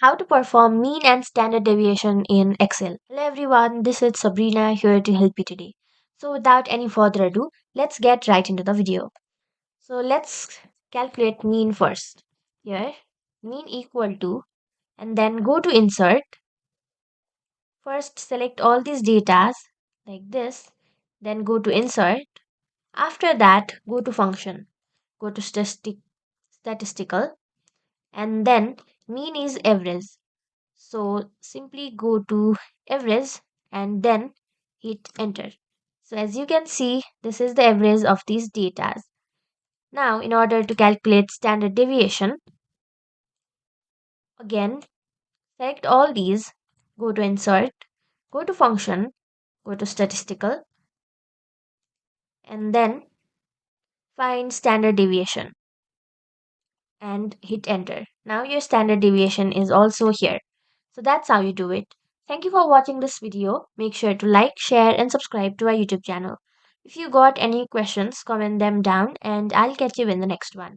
How to perform mean and standard deviation in Excel. Hello everyone, this is Sabrina here to help you today. So without any further ado, let's get right into the video. So let's calculate mean first. Here, mean equal to, and then go to insert. First select all these datas like this, then go to insert. After that, go to function, go to statistical, and then mean is average. So simply go to average and then hit enter. So as you can see, this is the average of these data. Now, in order to calculate standard deviation, again, select all these, go to insert, go to function, go to statistical, and then find standard deviation and hit enter. Now your standard deviation is also here. So that's how you do it. Thank you for watching this video. Make sure to like, share and subscribe to our YouTube channel. If you got any questions, comment them down and I'll catch you in the next one.